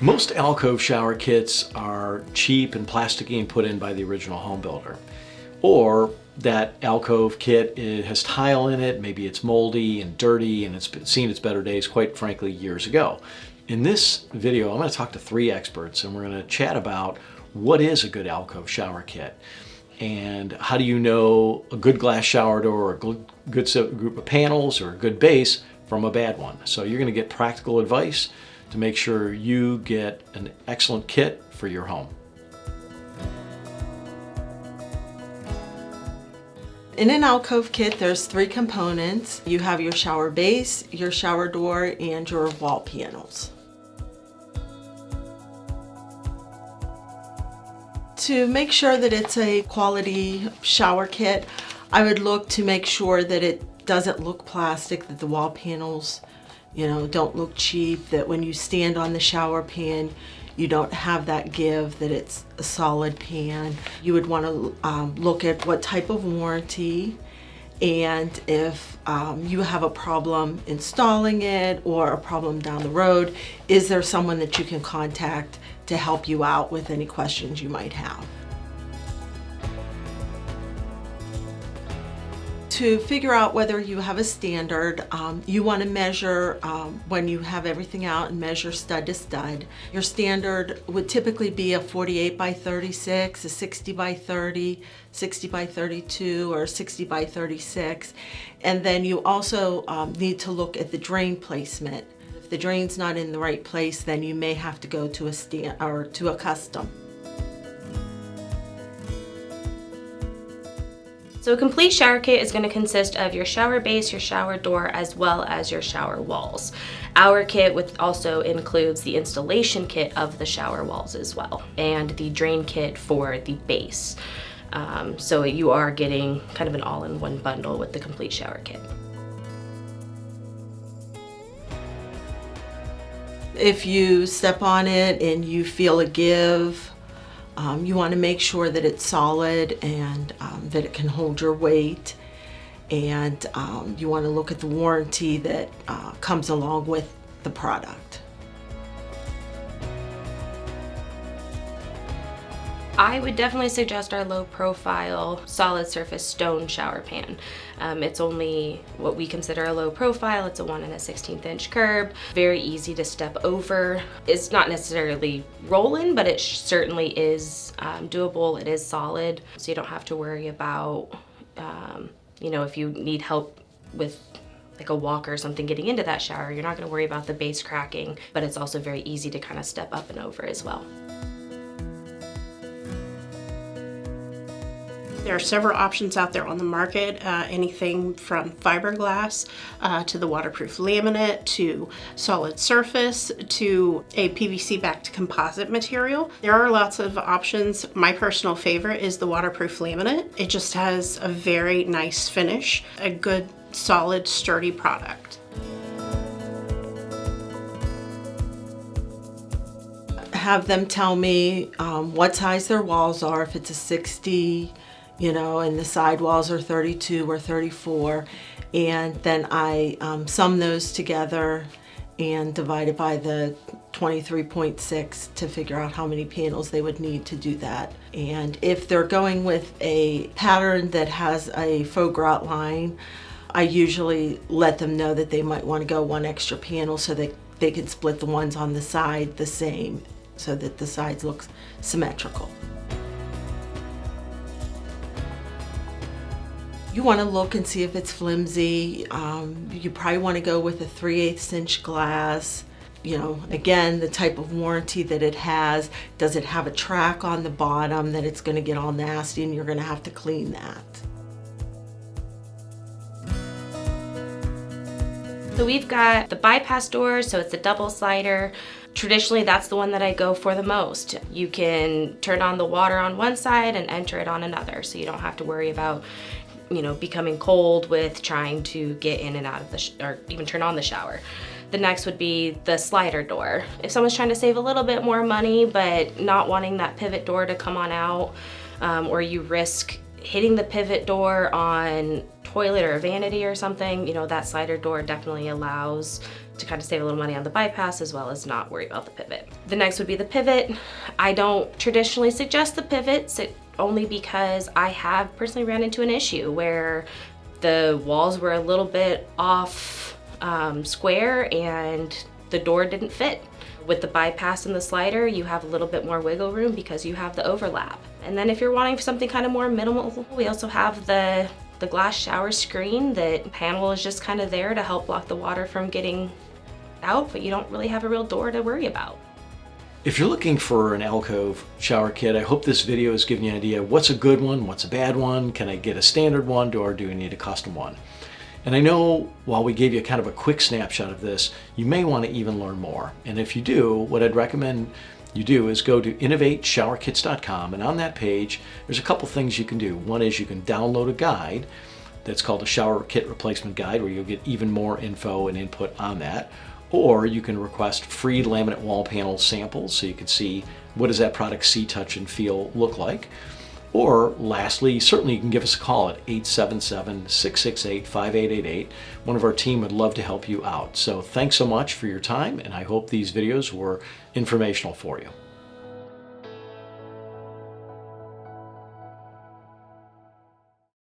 Most Alcove shower kits are cheap and plasticky and put in by the original home builder. Or that Alcove kit has tile in it, maybe it's moldy and dirty and it's seen its better days, quite frankly, years ago. In this video, I'm going to talk to 3 experts and we're going to chat about what is a good Alcove shower kit and how do you know a good glass shower door or a good group of panels or a good base from a bad one. So you're going to get practical advice to make sure you get an excellent kit for your home. In an Alcove kit, there's 3 components. You have your shower base, your shower door, and your wall panels. To make sure that it's a quality shower kit, I would look to make sure that it doesn't look plastic, that the wall panels, don't look cheap, that when you stand on the shower pan, you don't have that give, that it's a solid pan. You would want to look at what type of warranty, and if you have a problem installing it or a problem down the road, is there someone that you can contact to help you out with any questions you might have. To figure out whether you have a standard, you want to measure when you have everything out and measure stud to stud. Your standard would typically be a 48 by 36, a 60 by 30, 60 by 32, or 60 by 36. And then you also need to look at the drain placement. If the drain's not in the right place, then you may have to go to a custom. So a complete shower kit is going to consist of your shower base, your shower door, as well as your shower walls. Our kit also includes the installation kit of the shower walls as well, and the drain kit for the base. So you are getting kind of an all-in-one bundle with the complete shower kit. If you step on it and you feel a give, you want to make sure that it's solid and that it can hold your weight, and you want to look at the warranty that comes along with the product. I would definitely suggest our low profile solid surface stone shower pan. It's only what we consider a low profile. It's a 1 1/16 inch curb, very easy to step over. It's not necessarily rolling, but it certainly is doable. It is solid, so you don't have to worry about, if you need help with like a walker or something getting into that shower, you're not going to worry about the base cracking, but it's also very easy to kind of step up and over as well. There are several options out there on the market, anything from fiberglass to the waterproof laminate to solid surface to a PVC-backed composite material. There are lots of options. My personal favorite is the waterproof laminate. It just has a very nice finish, a good, solid, sturdy product. Have them tell me what size their walls are, if it's a 60, and the side walls are 32 or 34, and then I sum those together and divide it by the 23.6 to figure out how many panels they would need to do that. And if they're going with a pattern that has a faux grout line, I usually let them know that they might want to go 1 extra panel so that they can split the ones on the side the same, so that the sides look symmetrical. You want to look and see if it's flimsy. You probably want to go with a 3/8 inch glass. Again, the type of warranty that it has. Does it have a track on the bottom that it's going to get all nasty and you're going to have to clean that? So we've got the bypass door, so it's a double slider. Traditionally, that's the one that I go for the most. You can turn on the water on one side and enter it on another, so you don't have to worry about becoming cold with trying to get in and out of or even turn on the shower. The next would be the slider door. If someone's trying to save a little bit more money, but not wanting that pivot door to come on out, or you risk hitting the pivot door on toilet or a vanity or something, you know, that slider door definitely allows to kind of save a little money on the bypass as well as not worry about the pivot. The next would be the pivot. I don't traditionally suggest the pivots, only because I have personally ran into an issue where the walls were a little bit off square and the door didn't fit. With the bypass and the slider, you have a little bit more wiggle room because you have the overlap. And then if you're wanting something kind of more minimal, we also have the glass shower screen. That panel is just kind of there to help block the water from getting out, but you don't really have a real door to worry about. If you're looking for an Alcove shower kit, I hope this video has given you an idea of what's a good one, what's a bad one, can I get a standard one, or do I need a custom one? And I know while we gave you kind of a quick snapshot of this, you may want to even learn more. And if you do, what I'd recommend you do is go to innovateshowerkits.com, and on that page, there's a couple things you can do. One is you can download a guide that's called a shower kit replacement guide, where you'll get even more info and input on that. Or you can request free laminate wall panel samples so you can see what does that product see, touch, and feel look like. Or lastly, certainly you can give us a call at 877-668-5888. One of our team would love to help you out. So thanks so much for your time, and I hope these videos were informational for you.